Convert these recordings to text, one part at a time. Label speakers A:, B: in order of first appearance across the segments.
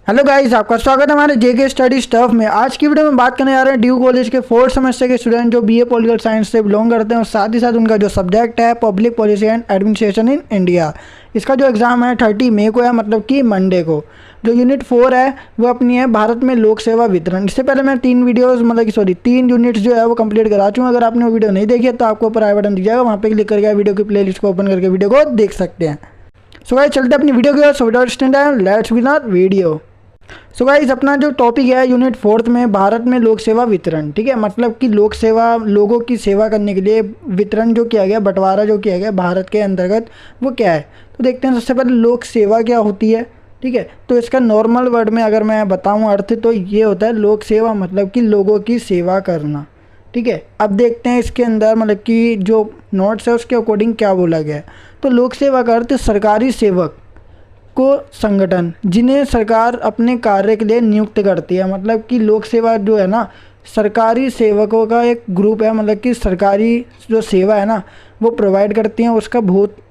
A: Hello guys, आपका स्वागत है हमारे जेके स्टडी स्टफ में। आज की वीडियो में बात करने जा रहे हैं ड्यू कॉलेज के 4th सेमेस्टर के स्टूडेंट जो बीए पॉलिटिकल साइंस से बिलोंग करते हैं और साथ ही साथ उनका जो सब्जेक्ट है public policy and administration in India. इसका जो एग्ज़ाम है 30 मई को है, मतलब कि मंडे को। जो यूनिट 4 है वो अपनी है भारत में लोक सेवा वितरण। इससे पहले मैं 3 यूनिट्स जो है वो कंप्लीट करा चुका हूँ। अगर आपने वो वीडियो नहीं देखी है तो आपको ऊपर आई बटन दिख जाएगा, वहाँ पे क्लिक करके वीडियो की प्लेलिस्ट को ओपन करके वीडियो को देख सकते हैं। सो गाइस चलते हैं अपनी वीडियो की ओर। So without stand time let's begin our video. So guys अपना जो टॉपिक है यूनिट 4 में भारत में लोक सेवा वितरण, ठीक है। मतलब कि लोक सेवा, लोगों की सेवा करने के लिए वितरण जो किया गया, बंटवारा जो किया गया भारत के अंतर्गत, वो क्या है तो देखते हैं। सबसे पहले लोक सेवा क्या होती है, ठीक है। तो इसका नॉर्मल वर्ड में अगर मैं बताऊं अर्थ तो ये होता है लोक सेवा मतलब कि लोगों की सेवा करना, ठीक है। अब देखते हैं इसके अंदर मतलब कि जो नोट्स है उसके अकॉर्डिंग क्या बोला गया है। तो लोक सेवा का अर्थ सरकारी सेवक को संगठन जिन्हें सरकार अपने कार्य के लिए नियुक्त करती है। मतलब कि लोक सेवा जो है ना, सरकारी सेवकों का एक ग्रुप है। मतलब कि सरकारी जो सेवा है ना वो प्रोवाइड करती हैं, उसका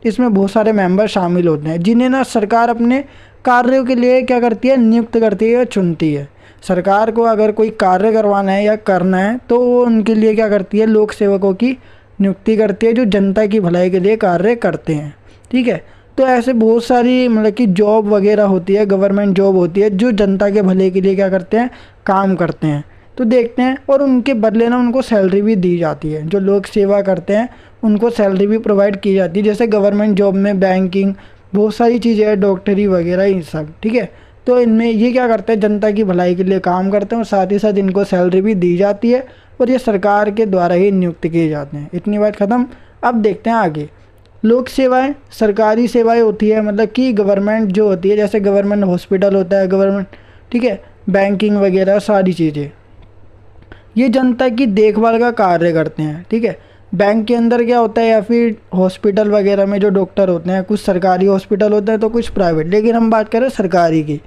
A: इसमें बहुत सारे मेंबर शामिल होते हैं जिन्हें ना सरकार अपने कार्यों के लिए क्या करती है, नियुक्त करती है, चुनती है। सरकार को अगर कोई कार्य करवाना है या करना है तो वो उनके लिए क्या करती है, लोक सेवकों की नियुक्ति करती है जो जनता की भलाई के लिए कार्य करते हैं, ठीक है। तो ऐसे बहुत सारी मतलब कि जॉब वगैरह होती है, गवर्नमेंट जॉब होती है जो जनता के भले के लिए क्या करते हैं, काम करते हैं। तो देखते हैं और उनके बदले ना उनको सैलरी भी दी जाती है। जो लोग सेवा करते हैं उनको सैलरी भी प्रोवाइड की जाती है, जैसे गवर्नमेंट जॉब में बैंकिंग, बहुत सारी चीज़ें हैं, डॉक्टरी वगैरह ये सब, ठीक है। तो इनमें ये क्या करते हैं, जनता की भलाई के लिए काम करते हैं और साथ ही साथ इनको सैलरी भी दी जाती है और ये सरकार के द्वारा ही नियुक्त किए जाते हैं। इतनी बात ख़त्म। अब देखते हैं आगे। लोक सेवाएं सरकारी सेवाएं होती है, मतलब कि गवर्नमेंट जो होती है, जैसे गवर्नमेंट हॉस्पिटल होता है, गवर्नमेंट, ठीक है, बैंकिंग वगैरह सारी चीज़ें, ये जनता की देखभाल का कार्य करते हैं, ठीक है। बैंक के अंदर क्या होता है या फिर हॉस्पिटल वगैरह में जो डॉक्टर होते हैं, कुछ सरकारी हॉस्पिटल होते हैं तो कुछ प्राइवेट, लेकिन हम बात करें सरकारी की,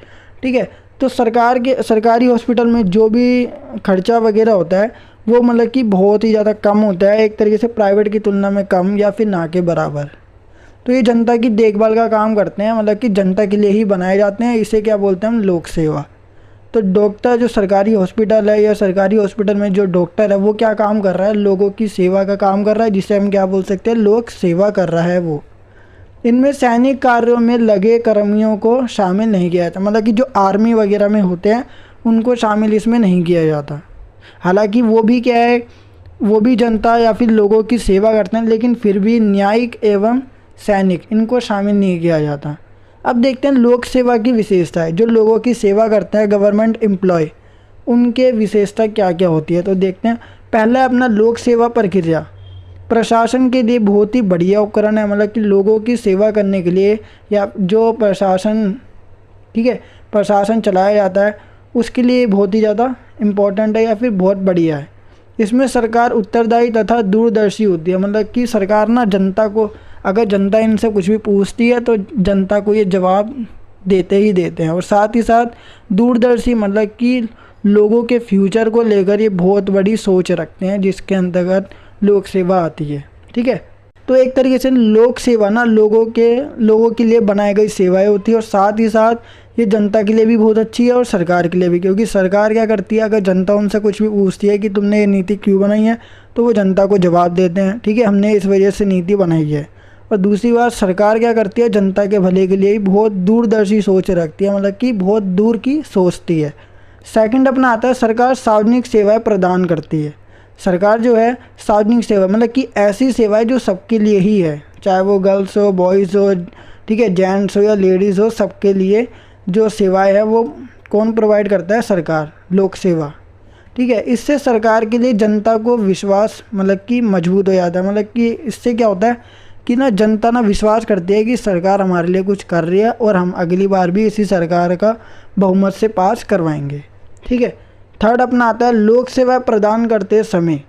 A: ठीक है। तो सरकारी हॉस्पिटल में जो भी खर्चा वगैरह होता है वो मतलब कि बहुत ही ज़्यादा कम होता है, एक तरीके से प्राइवेट की तुलना में कम या फिर ना के बराबर। तो ये जनता की देखभाल का काम करते हैं, मतलब कि जनता के लिए ही बनाए जाते हैं। इसे क्या बोलते हैं हम, लोक सेवा। तो डॉक्टर जो सरकारी हॉस्पिटल है या सरकारी हॉस्पिटल में जो डॉक्टर है वो क्या काम कर रहा है, लोगों की सेवा का काम कर रहा है, जिसे हम क्या बोल सकते हैं, लोक सेवा कर रहा है वो। इनमें सैनिक कार्यों में लगे कर्मियों को शामिल नहीं किया जाता, मतलब कि जो आर्मी वगैरह में होते हैं उनको शामिल इसमें नहीं किया जाता। हालांकि वो भी क्या है, वो भी जनता या फिर लोगों की सेवा करते हैं, लेकिन फिर भी न्यायिक एवं सैनिक इनको शामिल नहीं किया जाता। अब देखते हैं लोक सेवा की विशेषता है। जो लोगों की सेवा करते हैं गवर्नमेंट एम्प्लॉय, उनके विशेषता क्या क्या होती है तो देखते हैं। पहला अपना लोक सेवा प्रक्रिया प्रशासन के लिए बहुत ही बढ़िया उपकरण है। मतलब कि लोगों की सेवा करने के लिए या जो प्रशासन, ठीक है, प्रशासन चलाया जाता है उसके लिए बहुत ही ज़्यादा इम्पोर्टेंट है या फिर बहुत बढ़िया है। इसमें सरकार उत्तरदायी तथा दूरदर्शी होती है। मतलब कि सरकार ना जनता को, अगर जनता इनसे कुछ भी पूछती है तो जनता को ये जवाब देते ही देते हैं। और साथ ही साथ दूरदर्शी मतलब कि लोगों के फ्यूचर को लेकर ये बहुत बड़ी सोच रखते हैं, जिसके अंतर्गत लोक सेवा आती है, ठीक है। तो एक तरीके से लोक सेवा ना लोगों के लिए बनाई गई सेवाएं होती है और साथ ही साथ ये जनता के लिए भी बहुत अच्छी है और सरकार के लिए भी, क्योंकि सरकार क्या करती है, अगर जनता उनसे कुछ भी पूछती है कि तुमने ये नीति क्यों बनाई है तो वो जनता को जवाब देते हैं, ठीक है, हमने इस वजह से नीति बनाई है। और दूसरी बात, सरकार क्या करती है, जनता के भले के लिए बहुत दूरदर्शी सोच रखती है, मतलब कि बहुत दूर की सोचती है। सेकंड अपना आता है सरकार सार्वजनिक सेवाएं प्रदान करती है। सरकार जो है सार्वजनिक सेवा मतलब कि ऐसी सेवाएं जो सबके लिए ही है, चाहे वो गर्ल्स हो, बॉयज़ हो, ठीक है, जेंट्स हो या लेडीज़ हो, सबके लिए जो सेवाएं है वो कौन प्रोवाइड करता है, सरकार, लोक सेवा, ठीक है। इससे सरकार के लिए जनता को विश्वास मतलब कि मजबूत हो जाता है। मतलब कि इससे क्या होता है कि ना जनता ना विश्वास करती है कि सरकार हमारे लिए कुछ कर रही है और हम अगली बार भी इसी सरकार का बहुमत से पास करवाएंगे, ठीक है। थर्ड अपना आता है लोक सेवा प्रदान करते समय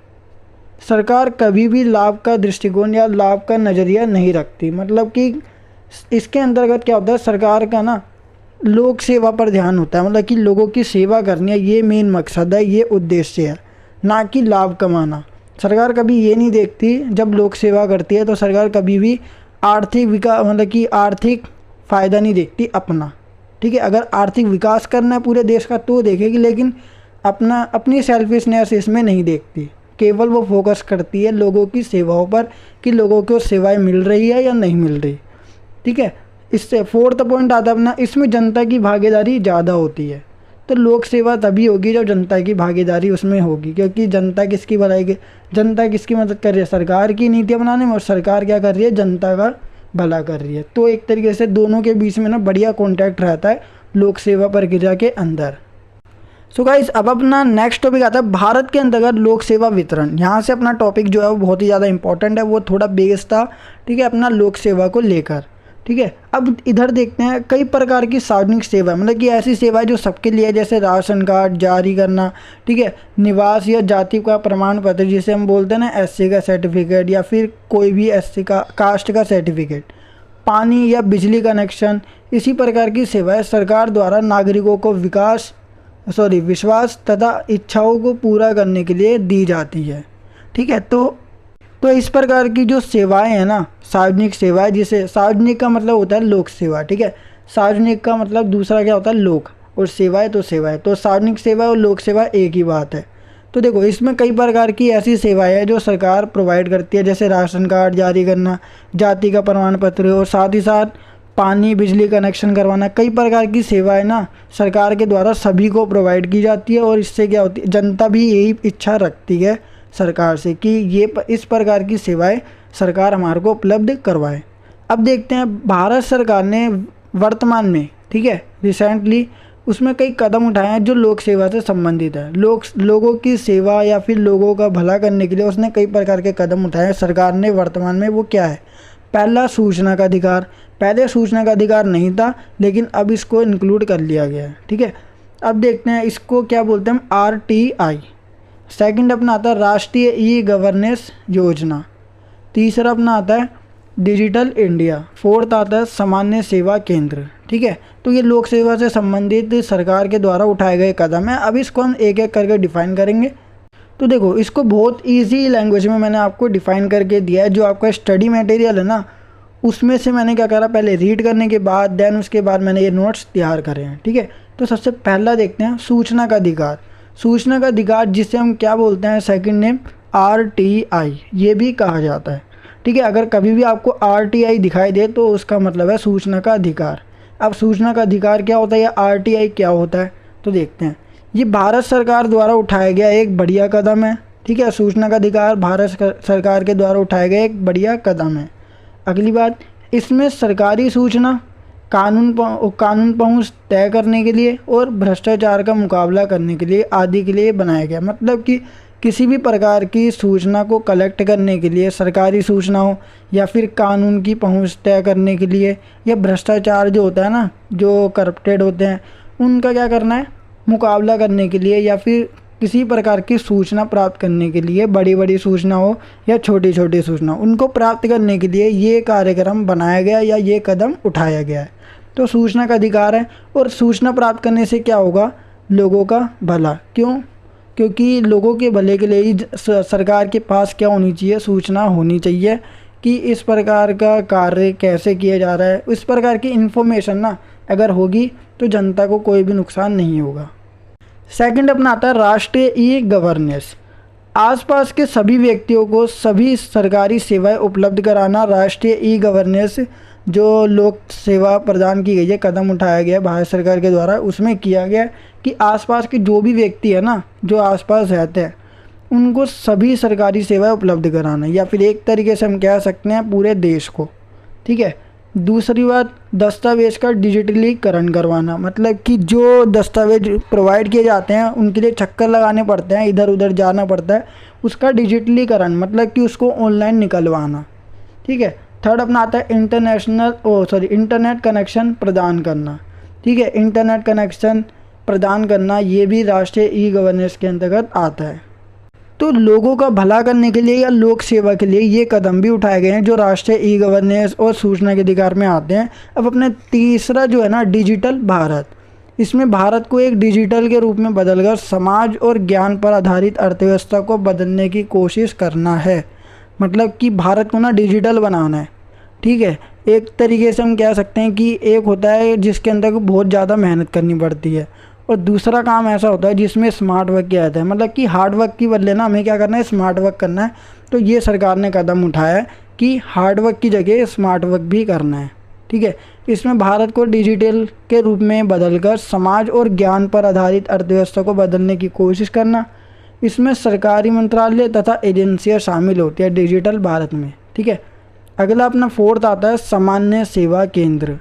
A: सरकार कभी भी लाभ का दृष्टिकोण या लाभ का नज़रिया नहीं रखती। मतलब कि इसके अंतर्गत क्या होता है, सरकार का ना लोक सेवा पर ध्यान होता है। मतलब कि लोगों की सेवा करनी है, ये मेन मकसद है, ये उद्देश्य है, ना कि लाभ कमाना। सरकार कभी ये नहीं देखती, जब लोक सेवा करती है तो सरकार कभी भी आर्थिक विकास मतलब कि आर्थिक फ़ायदा नहीं देखती अपना, ठीक है। अगर आर्थिक विकास करना है पूरे देश का तो देखेगी, लेकिन अपनी सेल्फिशनेस इसमें नहीं देखती। केवल वो फोकस करती है लोगों की सेवाओं पर कि लोगों को सेवाएं मिल रही है या नहीं मिल रही, ठीक है। इससे फोर्थ पॉइंट आता है अपना, इसमें जनता की भागीदारी ज़्यादा होती है। तो लोक सेवा तभी होगी जब जनता की भागीदारी उसमें होगी, क्योंकि जनता किसकी भलाई की, जनता किसकी मदद कर रही है, सरकार की नीति बनाने में, और सरकार क्या कर रही है, जनता का भला कर रही है। तो एक तरीके से दोनों के बीच में ना बढ़िया कॉन्टैक्ट रहता है लोक सेवा प्रक्रिया के अंदर। सो गाइस, अब अपना नेक्स्ट टॉपिक आता है भारत के अंतर्गत लोक सेवा वितरण। यहाँ से अपना टॉपिक जो है वो बहुत ही ज़्यादा इंपॉर्टेंट है, वो थोड़ा बेस था, ठीक है, अपना लोक सेवा को लेकर, ठीक है। अब इधर देखते हैं कई प्रकार की सार्वजनिक सेवा, मतलब कि ऐसी सेवाएं जो सबके लिए, जैसे राशन कार्ड जारी करना, ठीक है, निवास या जाति का प्रमाण पत्र जिसे हम बोलते हैं ना SC का सर्टिफिकेट, या फिर कोई भी SC का कास्ट का सर्टिफिकेट, पानी या बिजली कनेक्शन, इसी प्रकार की सेवाएं सरकार द्वारा नागरिकों को विश्वास तथा इच्छाओं को पूरा करने के लिए दी जाती है, ठीक है। तो इस प्रकार की जो सेवाएं हैं ना, सार्वजनिक सेवाएं, जिसे सार्वजनिक का मतलब होता है लोक सेवा, ठीक है। सार्वजनिक का मतलब दूसरा क्या होता है, लोक, और सेवाएं तो सेवाएं, तो सार्वजनिक सेवा और लोक सेवा एक ही बात है। तो देखो, इसमें कई प्रकार की ऐसी सेवाएं हैं जो सरकार प्रोवाइड करती है, जैसे राशन कार्ड जारी करना, जाति का प्रमाण पत्र, और साथ ही साथ पानी बिजली कनेक्शन करवाना। कई प्रकार की सेवाएं ना सरकार के द्वारा सभी को प्रोवाइड की जाती है, और इससे क्या होती है, जनता भी यही इच्छा रखती है सरकार से कि इस प्रकार की सेवाएं सरकार हमारे को उपलब्ध करवाए। अब देखते हैं भारत सरकार ने वर्तमान में, ठीक है, रिसेंटली उसमें कई कदम उठाए हैं जो लोक सेवा से संबंधित है। लोगों की सेवा या फिर लोगों का भला करने के लिए उसने कई प्रकार के कदम उठाए हैं सरकार ने वर्तमान में। वो क्या है, पहला सूचना का अधिकार। पहले सूचना का अधिकार नहीं था, लेकिन अब इसको इंक्लूड कर लिया गया है, ठीक है। अब देखते हैं इसको क्या बोलते हैं हम, RTI। सेकंड अपना आता है राष्ट्रीय ई-गवर्नेंस योजना। तीसरा अपना आता है डिजिटल इंडिया। फोर्थ आता है सामान्य सेवा केंद्र, ठीक है। तो ये लोक सेवा से संबंधित सरकार के द्वारा उठाए गए कदम है। अब इसको हम एक एक करके डिफाइन करेंगे। तो देखो, इसको बहुत ईजी लैंग्वेज में मैंने आपको डिफ़ाइन करके दिया है। जो आपका स्टडी मटेरियल है ना, उसमें से मैंने क्या करा, पहले रीड करने के बाद देन उसके बाद मैंने ये नोट्स तैयार करे हैं, ठीक है। तो सबसे पहला देखते हैं सूचना का अधिकार। सूचना का अधिकार जिसे हम क्या बोलते हैं, सेकंड नेम RTI ये भी कहा जाता है, ठीक है। अगर कभी भी आपको RTI दिखाई दे तो उसका मतलब है सूचना का अधिकार। अब सूचना का अधिकार क्या होता है या RTI क्या होता है, तो देखते हैं। ये भारत सरकार द्वारा उठाया गया एक बढ़िया कदम है, ठीक है। सूचना का अधिकार भारत सरकार के द्वारा उठाया गया एक बढ़िया कदम है। अगली बात, इसमें सरकारी सूचना, कानून पहुंच तय करने के लिए और भ्रष्टाचार का मुकाबला करने के लिए आदि के लिए बनाया गया। मतलब कि किसी भी प्रकार की सूचना को कलेक्ट करने के लिए, सरकारी सूचना हो या फिर कानून की पहुंच तय करने के लिए, या भ्रष्टाचार जो होता है ना, जो करप्टेड होते हैं, उनका क्या करना है, मुकाबला करने के लिए, या फिर किसी प्रकार की सूचना प्राप्त करने के लिए, बड़ी बड़ी सूचना हो या छोटी छोटी सूचना, उनको प्राप्त करने के लिए ये कार्यक्रम बनाया गया या ये कदम उठाया गया है। तो सूचना का अधिकार है, और सूचना प्राप्त करने से क्या होगा, लोगों का भला। क्यों? क्योंकि लोगों के भले के लिए ही सरकार के पास क्या होनी चाहिए, सूचना होनी चाहिए कि इस प्रकार का कार्य कैसे किया जा रहा है। इस प्रकार की इन्फॉर्मेशन ना अगर होगी तो जनता को कोई भी नुकसान नहीं होगा। सेकंड अपना आता है राष्ट्रीय ई-गवर्नेंस। आसपास के सभी व्यक्तियों को सभी सरकारी सेवाएं उपलब्ध कराना राष्ट्रीय ई-गवर्नेंस जो लोक सेवा प्रदान की गई है, कदम उठाया गया है भारत सरकार के द्वारा। उसमें किया गया कि आसपास के जो भी व्यक्ति है ना, जो आसपास रहते हैं, उनको सभी सरकारी सेवाएं उपलब्ध कराना, या फिर एक तरीके से हम कह सकते हैं पूरे देश को, ठीक है। दूसरी बात, दस्तावेज का डिजिटलीकरण करवाना। मतलब कि जो दस्तावेज प्रोवाइड किए जाते हैं उनके लिए चक्कर लगाने पड़ते हैं, इधर उधर जाना पड़ता है, उसका डिजिटलीकरण मतलब कि उसको ऑनलाइन निकलवाना, ठीक है। थर्ड अपना आता है इंटरनेट कनेक्शन प्रदान करना, ठीक है। इंटरनेट कनेक्शन प्रदान करना ये भी राष्ट्रीय ई-गवर्नेंस के अंतर्गत आता है। तो लोगों का भला करने के लिए या लोक सेवा के लिए ये कदम भी उठाए गए हैं जो राष्ट्रीय ई-गवर्नेंस और सूचना के अधिकार में आते हैं। अब अपने तीसरा जो है ना, डिजिटल भारत। इसमें भारत को एक डिजिटल के रूप में बदलकर समाज और ज्ञान पर आधारित अर्थव्यवस्था को बदलने की कोशिश करना है। मतलब कि भारत को ना डिजिटल बनाना है, ठीक है। एक तरीके से हम कह सकते हैं कि एक होता है जिसके अंदर बहुत ज़्यादा मेहनत करनी पड़ती है, और दूसरा काम ऐसा होता है जिसमें स्मार्ट वर्क किया जाता है। मतलब कि हार्ड वर्क की बदले ना हमें क्या करना है, स्मार्ट वर्क करना है। तो ये सरकार ने कदम उठाया है कि हार्ड वर्क की जगह स्मार्ट वर्क भी करना है। ठीक है, इसमें भारत को डिजिटल के रूप में बदलकर समाज और ज्ञान पर आधारित अर्थव्यवस्था को बदलने की कोशिश करना। इसमें सरकारी मंत्रालय तथा एजेंसियां शामिल होती है डिजिटल भारत में। ठीक है, अगला अपना फोर्थ आता है सामान्य सेवा केंद्र।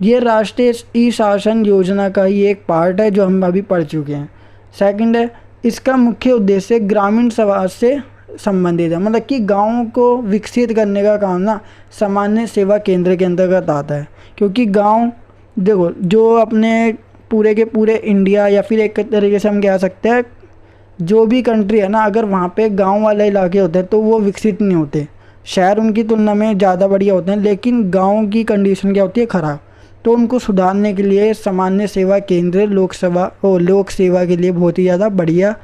A: ये राष्ट्रीय ई शासन योजना का ही एक पार्ट है जो हम अभी पढ़ चुके हैं। सेकंड है, इसका मुख्य उद्देश्य ग्रामीण समाज से संबंधित है। मतलब कि गाँव को विकसित करने का काम ना सामान्य सेवा केंद्र के अंतर्गत आता है, क्योंकि गांव देखो जो अपने पूरे के पूरे इंडिया या फिर एक तरीके से हम कह सकते हैं जो भी कंट्री है ना, अगर वहाँ पे गांव वाले इलाके होते हैं तो वो विकसित नहीं होते। शहर उनकी तुलना में ज़्यादा बढ़िया होते हैं, लेकिन गांव की कंडीशन क्या होती है, ख़राब। तो उनको सुधारने के लिए सामान्य सेवा केंद्र लोक सेवा के लिए बहुत ही ज़्यादा बढ़िया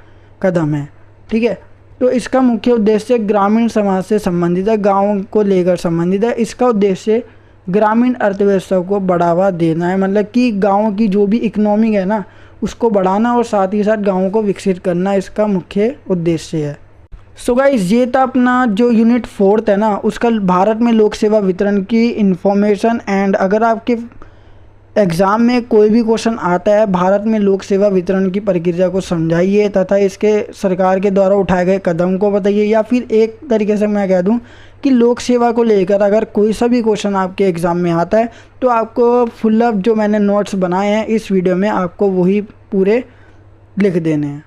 A: कदम है। ठीक है, तो इसका मुख्य उद्देश्य ग्रामीण समाज से संबंधित है, गाँव को लेकर संबंधित है। इसका उद्देश्य ग्रामीण अर्थव्यवस्था को बढ़ावा देना है। मतलब कि गाँव की जो भी इकोनॉमी है ना उसको बढ़ाना और साथ ही साथ गाँव को विकसित करना इसका मुख्य उद्देश्य है। सो गाइस, ये था अपना जो यूनिट 4 है ना उसका भारत में लोक सेवा वितरण की इन्फॉर्मेशन। एंड अगर आपके एग्ज़ाम में कोई भी क्वेश्चन आता है भारत में लोक सेवा वितरण की प्रक्रिया को समझाइए तथा इसके सरकार के द्वारा उठाए गए कदम को बताइए, या फिर एक तरीके से मैं कह दूं कि लोक सेवा को लेकर अगर कोई सा भी क्वेश्चन आपके एग्ज़ाम में आता है तो आपको फुल अप जो मैंने नोट्स बनाए हैं इस वीडियो में आपको वही पूरे लिख देने हैं।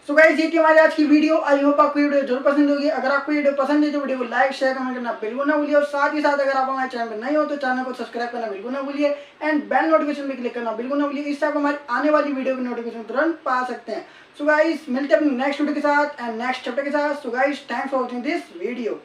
A: सो गाइस, ये थी हमारी आज की वीडियो। आई होप आपको वीडियो जरूर पसंद होगी। अगर आपको वीडियो पसंद है तो वीडियो को लाइक शेयर कमेंट करना बिल्कुल ना भूलिए, और साथ ही साथ अगर आप हमारे चैनल पर नए हो तो चैनल को सब्सक्राइब करना बिल्कुल ना भूलिए एंड बेल नोटिफिकेशन भी क्लिक करना बिल्कुल ना भूलिए। इससे आप हमारी आने वाली वीडियो की नोटिफिकेशन तुरंत पा सकते हैं। सो गाइस, मिलते हैं अपनी नेक्स्ट वीडियो के साथ एंड नेक्स्ट चैप्टर के साथ। So guys, thanks for watching this video.